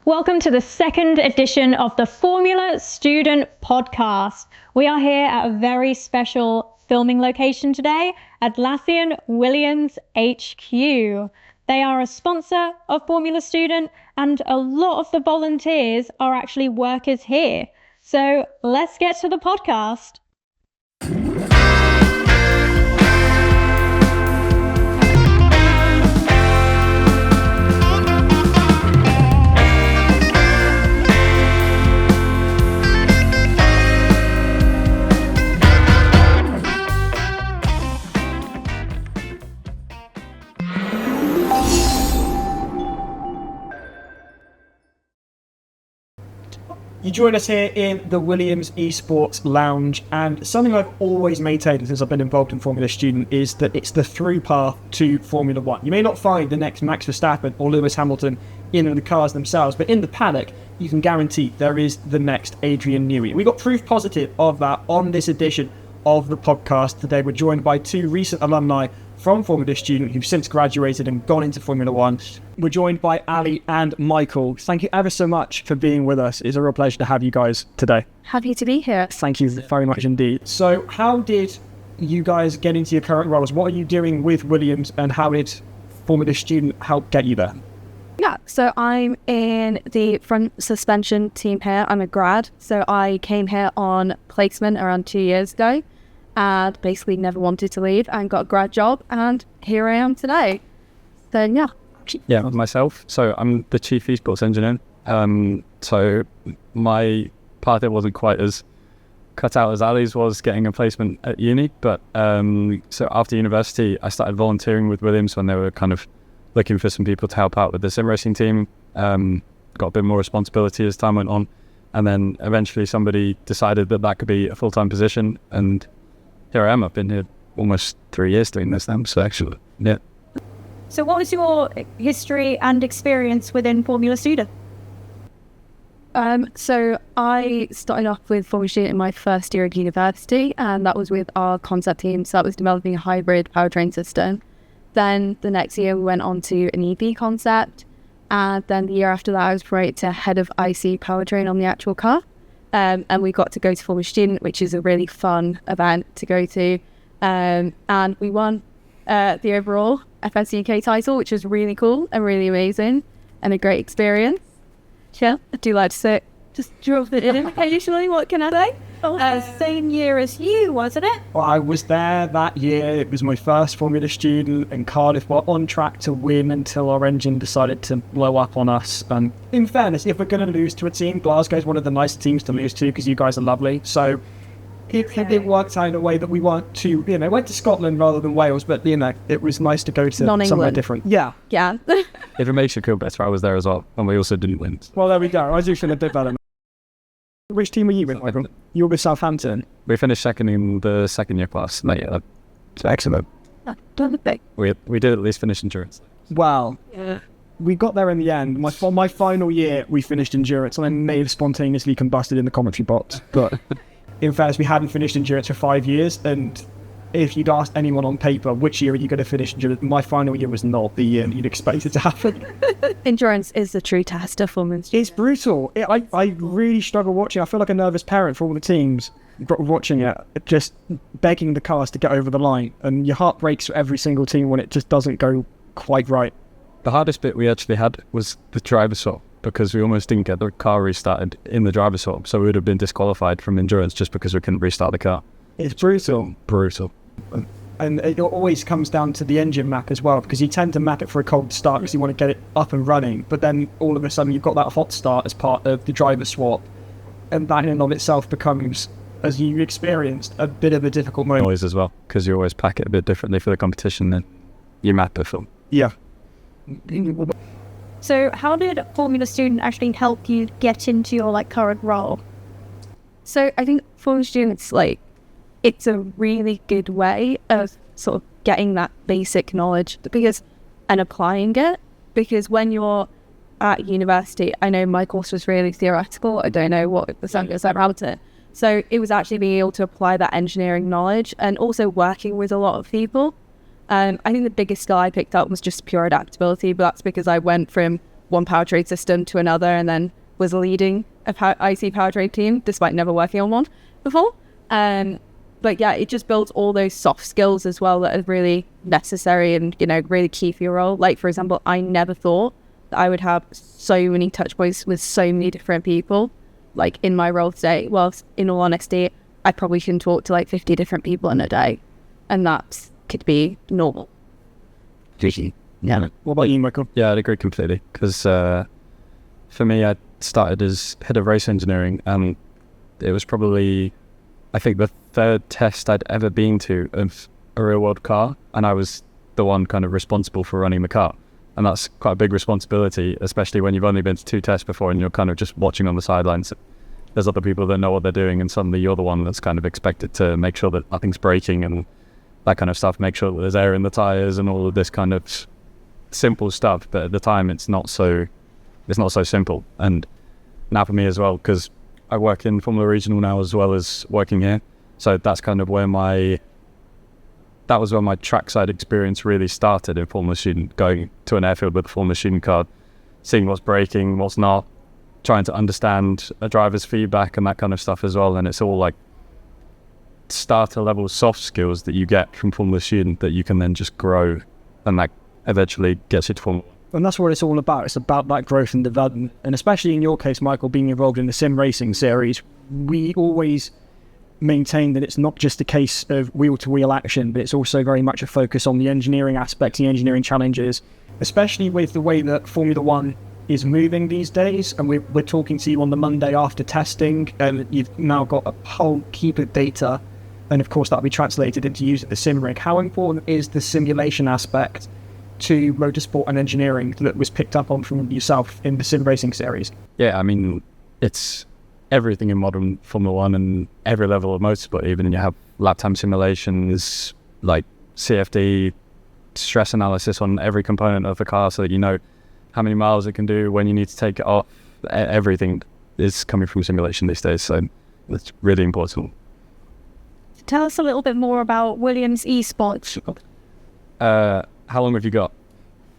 Welcome to the second edition of the Formula Student Podcast. We are here at a very special filming location today, Atlassian Williams HQ. They are a sponsor of Formula Student, and a lot of the volunteers are actually workers here. So let's get to the podcast. You join us here in the Williams Esports Lounge, and something I've always maintained since I've been involved in Formula Student is that it's the through path to Formula 1. You may not find the next Max Verstappen or Lewis Hamilton in the cars themselves, but in the paddock, you can guarantee there is the next Adrian Newey. We got proof positive of that on this edition of the podcast today. We're joined by two recent alumni from Formula Student who've since graduated and gone into Formula 1. We're joined by Ali and Michael. Thank you ever so much for being with us. It's a real pleasure to have you guys today. Happy to be here. Thank you very much indeed. So how did you guys get into your current roles? What are you doing with Williams, and how did Formula Student help get you there? Yeah, so I'm in the front suspension team here. I'm a grad, so I came here on placement around 2 years ago and basically never wanted to leave and got a grad job, and here I am today. So yeah. Yeah, myself. So I'm the chief esports engineer. So my path there wasn't quite as cut out as Ali's was, getting a placement at uni. But so after university, I started volunteering with Williams when they were kind of looking for some people to help out with the sim racing team. Got a bit more responsibility as time went on. And then eventually somebody decided that that could be a full-time position. And here I am. I've been here almost 3 years doing this now. So actually, yeah. So what was your history and experience within Formula Student? So I started off with Formula Student in my first year at university, and that was with our concept team. So that was developing a hybrid powertrain system. Then the next year we went on to an EV concept, and then the year after that I was promoted to head of IC powertrain on the actual car. And we got to go to Formula Student, which is a really fun event to go to. And we won the overall FSO UK title, which was really cool and really amazing and a great experience. Yeah, I do like to say, just drop it in occasionally, what can I say? Same year as you, wasn't it? Well, I was there that year. It was my first Formula Student, and Cardiff were on track to win until our engine decided to blow up on us. And in fairness, if we're going to lose to a team, Glasgow's one of the nicer teams to lose to because you guys are lovely. So it worked out in a way that we weren't too, went to Scotland rather than Wales, but, it was nice to go to somewhere different. Yeah. Yeah. If it makes you feel better, I was there as well, and we also didn't win. Well, there we go. I do feel a bit better. Which team were you with, Michael? You were with Southampton. We finished second in the second year class. Yeah, Excellent. we did at least finish endurance. Well, we got there in the end. My final year, we finished endurance, and I may have spontaneously combusted in the commentary box. But in fairness, we hadn't finished endurance for 5 years, and if you'd asked anyone on paper, which year are you going to finish endurance, my final year was not the year you'd expect it to happen. Endurance is the true test of performance. It's brutal. I really struggle watching. I feel like a nervous parent for all the teams watching it, just begging the cars to get over the line, and your heart breaks for every single team when it just doesn't go quite right. The hardest bit we actually had was the driver swap, because we almost didn't get the car restarted in the driver swap, so we would have been disqualified from endurance just because we couldn't restart the car. It's brutal. Brutal. And it always comes down to the engine map as well, because you tend to map it for a cold start because you want to get it up and running, but then all of a sudden you've got that hot start as part of the driver swap, and that in and of itself becomes, as you experienced, a bit of a difficult moment. Noise as well, because you always pack it a bit differently for the competition than you map it for. Yeah. So how did Formula Student actually help you get into your current role? So I think Formula Students, it's a really good way of sort of getting that basic knowledge and applying it, because when you're at university, I know my course was really theoretical. I don't know what the song is about it. So it was actually being able to apply that engineering knowledge and also working with a lot of people. I think the biggest skill I picked up was just pure adaptability, but that's because I went from one powertrain system to another, and then was leading a IC powertrain team despite never working on one before. But yeah, it just builds all those soft skills as well that are really necessary and, you know, really key for your role. Like, for example, I never thought that I would have so many touch points with so many different people, like in my role today. Well, in all honesty, I probably can talk to like 50 different people in a day, and that could be normal. Yeah. What about you, Michael? Yeah, I'd agree completely. Because for me, I started as head of race engineering, and it was probably, I think, the third test I'd ever been to of a real world car, and I was the one kind of responsible for running the car. And that's quite a big responsibility, especially when you've only been to 2 tests before and you're kind of just watching on the sidelines. There's other people that know what they're doing, and suddenly you're the one that's kind of expected to make sure that nothing's breaking and that kind of stuff, make sure that there's air in the tires and all of this kind of simple stuff. But at the time, it's not so simple. And now for me as well, because I work in Formula Regional now as well as working here, so that's kind of where that was where my trackside experience really started in Formula Student, going to an airfield with a Formula Student card, seeing what's breaking, what's not, trying to understand a driver's feedback and that kind of stuff as well. And it's all like starter level soft skills that you get from Formula Student that you can then just grow, and that eventually gets you to Formula 1. And that's what it's all about. It's about that growth and development. And especially in your case, Michael, being involved in the sim racing series, we always maintain that it's not just a case of wheel-to-wheel action, but it's also very much a focus on the engineering aspects, the engineering challenges, especially with the way that Formula 1 is moving these days. And we're talking to you on the Monday after testing, and you've now got a whole heap of data, and of course that'll be translated into using the sim rig. How important is the simulation aspect to motorsport and engineering that was picked up on from yourself in the sim racing series? Yeah, I mean, it's everything in modern Formula 1 and every level of motorsport. Even you have lap time simulations, like CFD, stress analysis on every component of the car so that you know how many miles it can do, when you need to take it off. Everything is coming from simulation these days, so it's really important. Tell us a little bit more about Williams Esports. How long have you got?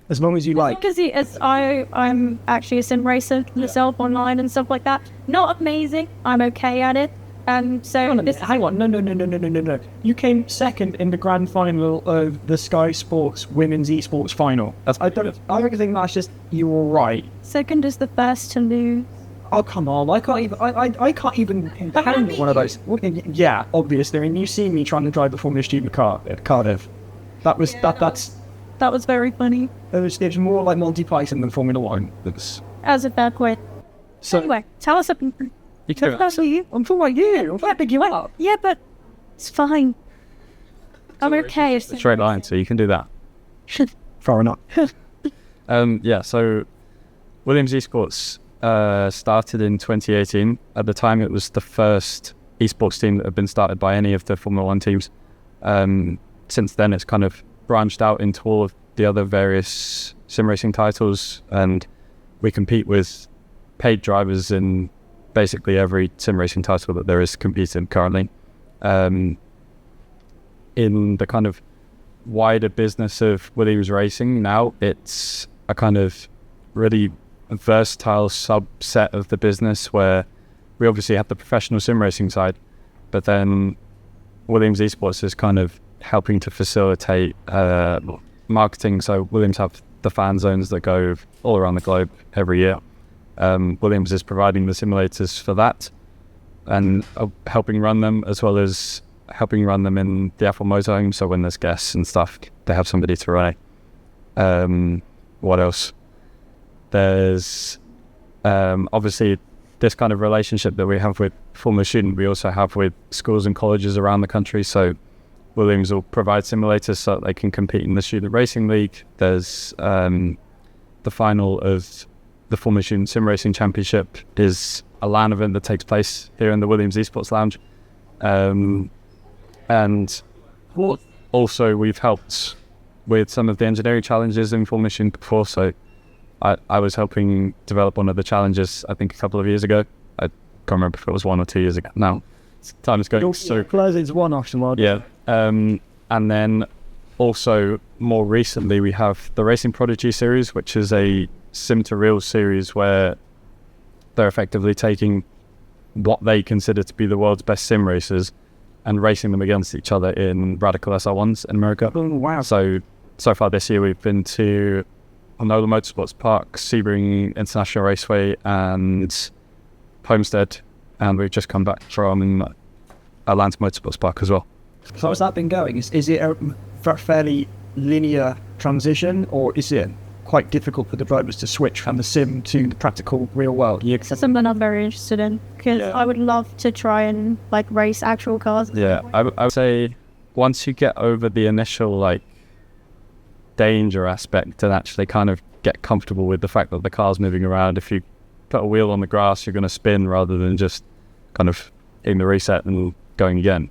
As long as you like. Because I'm actually a sim racer myself online and stuff like that. Not amazing. I'm okay at it. So Hang on. No. You came second in the grand final of the Sky Sports Women's Esports final. I don't think that's just you were right. Second is the first to lose. Oh, come on. I can't even handle one of those. Yeah, obviously. I mean, you see me trying to drive the Formula Student car at Cardiff. That was That was very funny. It's more like Monty Python than Formula 1. As a fair point. So, Anyway, tell us something. You can do it. I'm talking about you. I'm trying to pick you up. Yeah, but it's fine. I'm okay. It's a straight line, so you can do that. Far enough. Yeah, so Williams Esports started in 2018. At the time, it was the first esports team that had been started by any of the Formula 1 teams. Since then, it's kind of branched out into all of the other various sim racing titles, and we compete with paid drivers in basically every sim racing title that there is competing currently. In the kind of wider business of Williams Racing now, it's a kind of really versatile subset of the business where we obviously have the professional sim racing side, but then Williams Esports is kind of helping to facilitate marketing. So Williams have the fan zones that go all around the globe every year. Williams is providing the simulators for that and helping run them, as well as helping run them in the F1 motorhome. So when there's guests and stuff, they have somebody to run it. What else? There's obviously this kind of relationship that we have with Formula Student, we also have with schools and colleges around the country. So Williams will provide simulators so that they can compete in the Student Racing League. There's the final of the Formula Student Sim Racing Championship is a LAN event that takes place here in the Williams Esports Lounge. And also we've helped with some of the engineering challenges in Formula Student before. So I was helping develop one of the challenges, I think a couple of years ago. I can't remember if it was 1 or 2 years ago. Now, time is going so close. It's one afterward. Yeah. And then also more recently we have the Racing Prodigy series, which is a sim to real series where they're effectively taking what they consider to be the world's best sim racers and racing them against each other in radical SR1s in America. Oh, wow. So far this year we've been to Nola Motorsports Park, Sebring International Raceway and Homestead, and we've just come back from Atlanta Motorsports Park as well. So how's that been going? Is it a fairly linear transition, or is it quite difficult for the drivers to switch from the sim to the practical real world? It's something I'm very interested in, because I would love to try and like race actual cars. Yeah, I would say once you get over the initial like danger aspect and actually kind of get comfortable with the fact that the car's moving around, if you put a wheel on the grass, you're going to spin rather than just kind of hitting the reset and going again.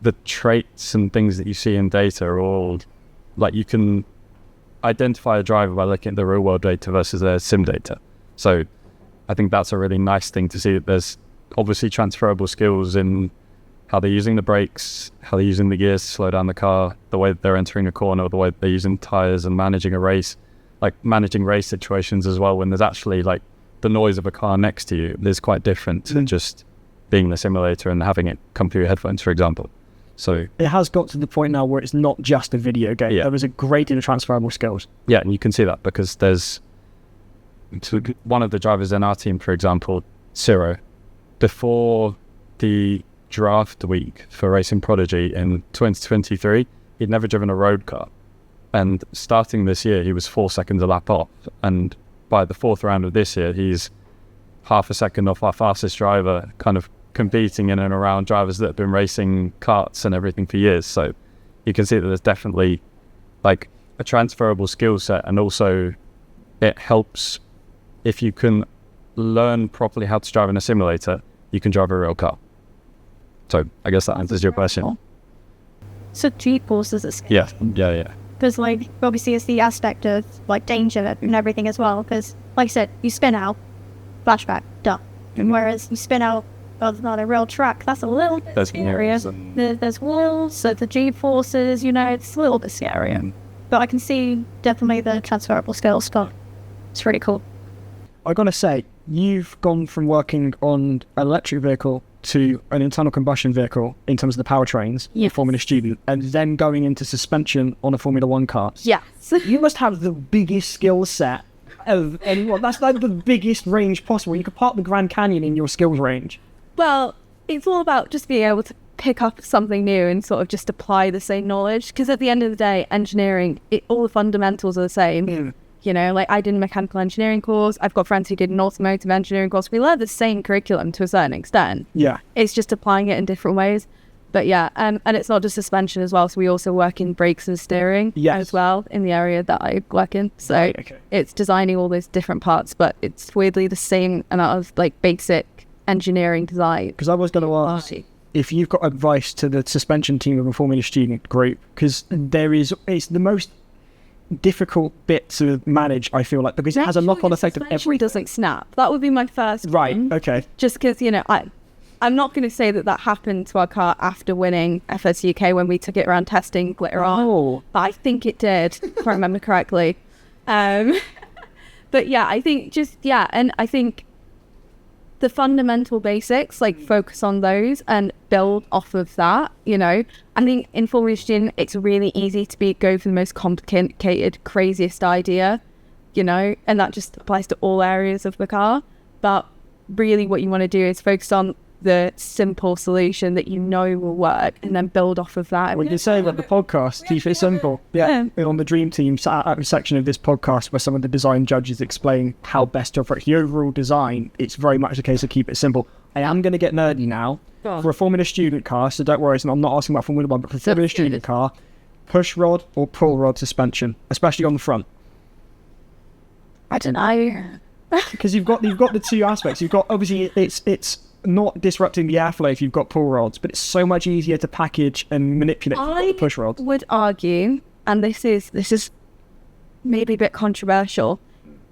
The traits and things that you see in data are all like, you can identify a driver by looking at the real world data versus their sim data. So I think that's a really nice thing to see, that there's obviously transferable skills in how they're using the brakes, how they're using the gears to slow down the car, the way that they're entering a corner, the way that they're using tires and managing a race, like managing race situations as well, when there's actually like the noise of a car next to you is quite different than just being in the simulator and having it come through your headphones, for example. So it has got to the point now where it's not just a video game. Yeah. There is a great transferable skills. yeah, and you can see that because there's one of the drivers in our team, for example, Ciro, before the draft week for Racing Prodigy in 2023, he'd never driven a road car. And starting this year, he was 4 seconds a lap off. And by the fourth round of this year, he's half a second off our fastest driver, kind of competing in and around drivers that have been racing karts and everything for years. So you can see that there's definitely like a transferable skill set, and also it helps if you can learn properly how to drive in a simulator, you can drive a real car. So I guess that answers your question. So G-forces is Yeah. because like obviously it's the aspect of like danger and everything as well, because like I said, you spin out, flashback, done. And whereas you spin out of not a real track, that's a little bit There's scarier. walls and- There's walls, so the G-forces, you know, it's a little bit scarier. But I can see definitely the transferable skills stuff. It's really cool. I gotta say, you've gone from working on an electric vehicle to an internal combustion vehicle in terms of the powertrains, Yes. Formula Student, and then going into suspension on a Formula One car. Yes. You must have the biggest skill set of anyone. That's like the biggest range possible. You could park the Grand Canyon in your skills range. Well, it's all about just being able to pick up something new and sort of just apply the same knowledge, because at the end of the day, engineering, all the fundamentals are the same. You know, like I did a mechanical engineering course, I've got friends who did an automotive engineering course. We learn the same curriculum to a certain extent. Yeah. It's just applying it in different ways. But yeah, and it's not just suspension as well, so we also work in brakes and steering as well in the area that I work in. So Okay. it's designing all those different parts, but it's weirdly the same amount of like basic engineering design. Because I was going to ask if you've got advice to the suspension team of a Formula Student group, because it's the most difficult bit to manage, I feel like, because it has a knock-on effect of Suspension doesn't snap. That would be my first Right, one. okay. Just because, you know, I'm not going to say that happened to our car after winning FSO UK when we took it around testing later on. But I think it did, if I remember correctly. But yeah, I think and I think the fundamental basics, like focus on those and build off of that, you know. I think in Formula Student, it's really easy to go for the most complicated, craziest idea, you know, and that just applies to all areas of the car. But really what you want to do is focus on the simple solution that you know will work and then build off of that. Well, you're saying that the podcast, keep it simple. Yeah. On the Dream Team section of this podcast where some of the design judges explain how best to approach the overall design, it's very much the case of keep it simple. I am going to get nerdy now. For a Formula Student car, so don't worry, I'm not asking about Formula 1, but for a Formula Student car, push rod or pull rod suspension, especially on the front. I don't know. Because you've got the two aspects. You've got, obviously, it's not disrupting the airflow if you've got pull rods, but it's so much easier to package and manipulate the push rods. I would argue, and this is maybe a bit controversial,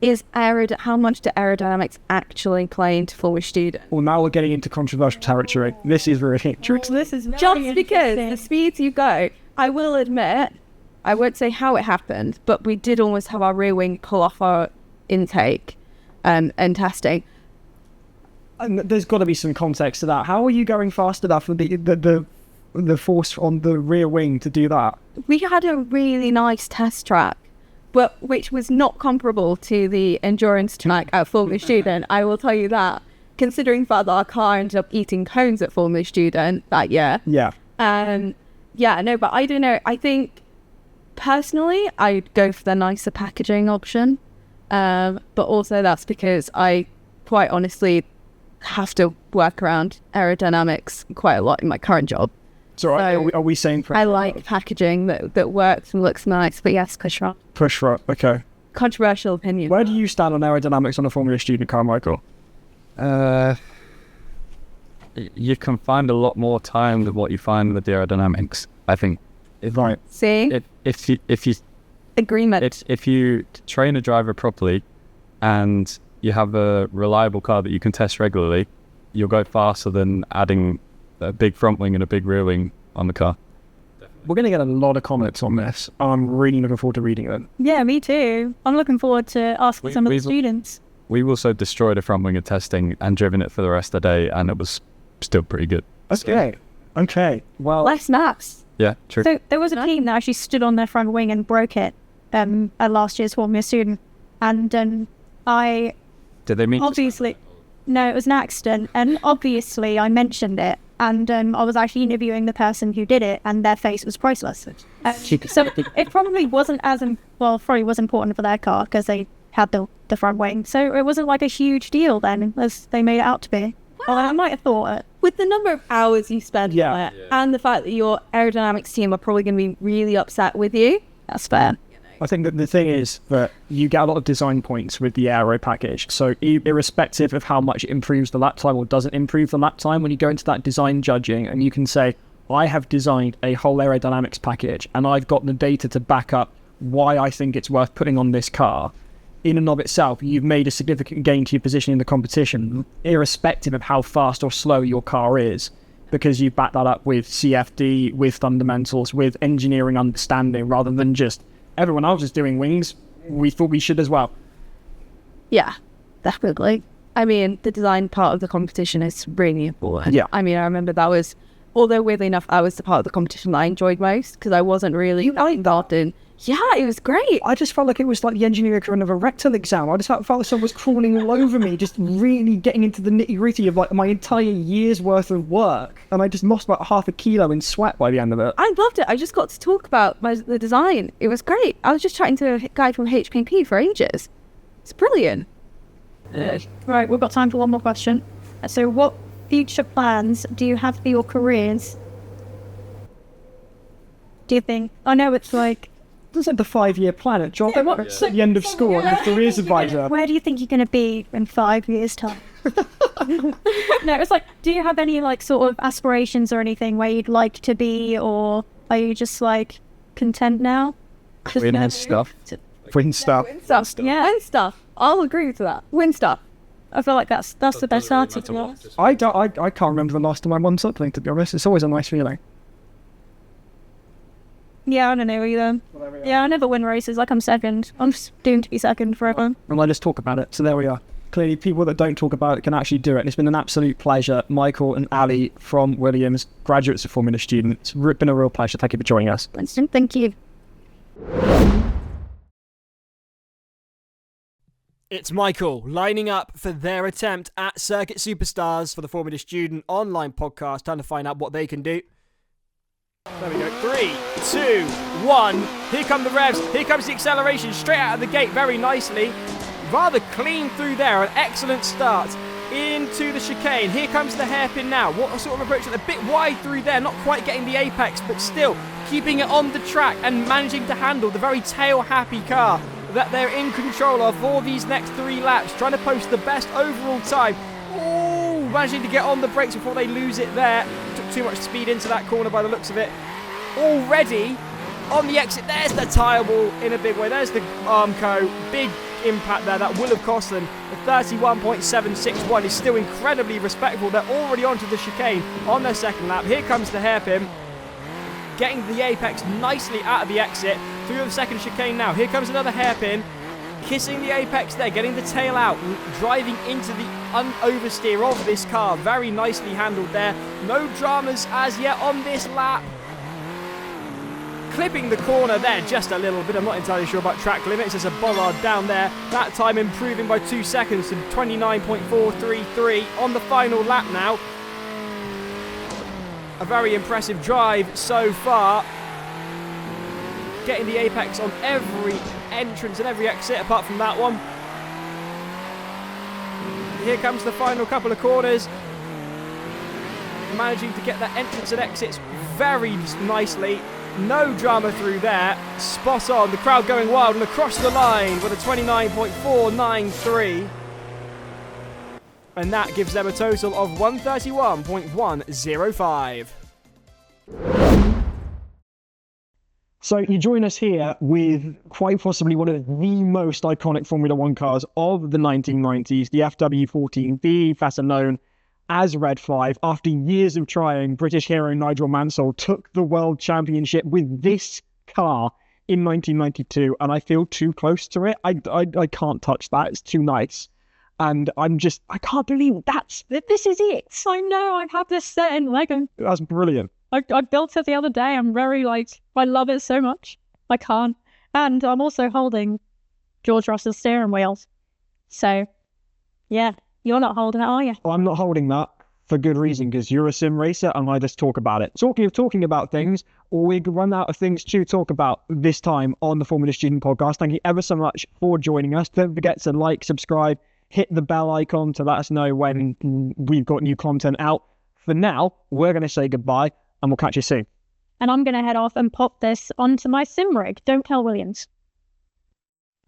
is how much do aerodynamics actually play into Formula Student? Well, now we're getting into controversial territory. This is really interesting. This is just because the speeds you go, I will admit, I won't say how it happened, but we did almost have our rear wing pull off our intake and testing. And there's got to be some context to that. How are you going fast enough for the force on the rear wing to do that? We had a really nice test track, but which was not comparable to the endurance track at Formula Student. I will tell you that, considering the fact that our car ended up eating cones at Formula Student that year. Yeah. But I don't know. I think personally, I'd go for the nicer packaging option. But also that's because I quite honestly have to work around aerodynamics quite a lot in my current job. So are we saying... I like packaging that works and looks nice, but yes, push rod. Push rod, okay. Controversial opinion. Where do you stand on aerodynamics on a Formula Student car, Michael? You can find a lot more time than what you find with the aerodynamics, I think. Right. See? If you Agreement. if you train a driver properly and you have a reliable car that you can test regularly, you'll go faster than adding a big front wing and a big rear wing on the car. We're going to get a lot of comments on this. I'm really looking forward to reading them. Yeah, me too. I'm looking forward to asking some of the students. We've also destroyed a front wing at testing and driven it for the rest of the day, and it was still pretty good. Okay. Well, Less maps. Yeah, true. So there was a team that actually stood on their front wing and broke it at last year's Formula Student. And Did they meet? obviously, no, it was an accident. And obviously I mentioned it. And I was actually interviewing the person who did it, and their face was priceless. So it probably wasn't probably was important for their car because they had the front wing. So it wasn't like a huge deal then, as they made it out to be. Well, I might have thought it. With the number of hours you spend on it, and the fact that your aerodynamics team are probably going to be really upset with you. That's fair. I think that the thing is that you get a lot of design points with the aero package. So irrespective of how much it improves the lap time or doesn't improve the lap time, when you go into that design judging and you can say, I have designed a whole aerodynamics package and I've got the data to back up why I think it's worth putting on this car, in and of itself, you've made a significant gain to your position in the competition, irrespective of how fast or slow your car is, because you back that up with CFD, with fundamentals, with engineering understanding, rather than just everyone else is doing wings, we thought we should as well. Yeah, definitely. I mean, the design part of the competition is really important. Yeah. I mean, I remember that was, although weirdly enough, that was the part of the competition that I enjoyed most, because I wasn't really involved in. Yeah, it was great. I just felt like it was like the engineering equivalent of a rectal exam. I just felt like someone was crawling all over me, just really getting into the nitty-gritty of like my entire year's worth of work. And I just lost about half a kilo in sweat by the end of it. I loved it. I just got to talk about the design. It was great. I was just chatting to a guy from HPP for ages. It's brilliant. Right, we've got time for one more question. So what future plans do you have for your careers? Do you think? I know it's like... It's like the 5-year plan at job. It's at the end of school, I'm the careers advisor. Where do you think you're going to be in 5 years' time? No, it's like, do you have any like sort of aspirations or anything where you'd like to be, or are you just like content now? Win stuff. Win stuff. Yeah, Win stuff. I'll agree with that. Win stuff. I feel like that's the best answer to that. I can't remember the last time I won something, to be honest. It's always a nice feeling. Yeah, I don't know either. Yeah, I never win races. Like, I'm second. I'm just doomed to be second forever. And I just talk about it. So there we are. Clearly, people that don't talk about it can actually do it. And it's been an absolute pleasure. Michael and Ali from Williams, graduates of Formula Student. It's been a real pleasure. Thank you for joining us. Winston, thank you. It's Michael lining up for their attempt at Circuit Superstars for the Formula Student online podcast, trying to find out what they can do. There we go. 3, 2, 1. Here come the revs. Here comes the acceleration straight out of the gate very nicely. Rather clean through there. An excellent start into the chicane. Here comes the hairpin now. What sort of approach? A bit wide through there. Not quite getting the apex, but still keeping it on the track and managing to handle the very tail-happy car that they're in control of for these next 3 laps. Trying to post the best overall time. Oh, managing to get on the brakes before they lose it there. Took too much speed into that corner by the looks of it. Already on the exit, there's the tyre wall in a big way. There's the Armco, big impact there. That will have cost them. The 31.761 is still incredibly respectable. They're already onto the chicane on their second lap. Here comes the hairpin. getting the apex nicely out of the exit. Through the second chicane now. Here comes another hairpin. Kissing the apex there, getting the tail out, driving into the oversteer of this car. Very nicely handled there. No dramas as yet on this lap. Clipping the corner there just a little bit. I'm not entirely sure about track limits. There's a bollard down there. That time improving by 2 seconds to 29.433 on the final lap now. A very impressive drive so far. Getting the apex on every entrance and every exit apart from that one. Here comes the final couple of corners. Managing to get that entrance and exits very nicely. No drama through there. Spot on. The crowd going wild and across the line with a 29.493. And that gives them a total of 131.105. So you join us here with quite possibly one of the most iconic Formula One cars of the 1990s, the FW14B, better known as Red 5. After years of trying, British hero Nigel Mansell took the World Championship with this car in 1992, and I feel too close to it. I can't touch that. It's too nice. And I can't believe this is it. I know, I have this set in Lego. That's brilliant. I built it the other day. I'm very I love it so much. I can't. And I'm also holding George Russell's steering wheels. So, yeah, you're not holding it, are you? I'm not holding that for good reason, because you're a sim racer and I just talk about it. Talking about things, or we run out of things to talk about this time on the Formula Student Podcast. Thank you ever so much for joining us. Don't forget to like, subscribe, hit the bell icon to let us know when we've got new content out. For now, we're going to say goodbye. And we'll catch you soon. And I'm going to head off and pop this onto my sim rig. Don't tell Williams.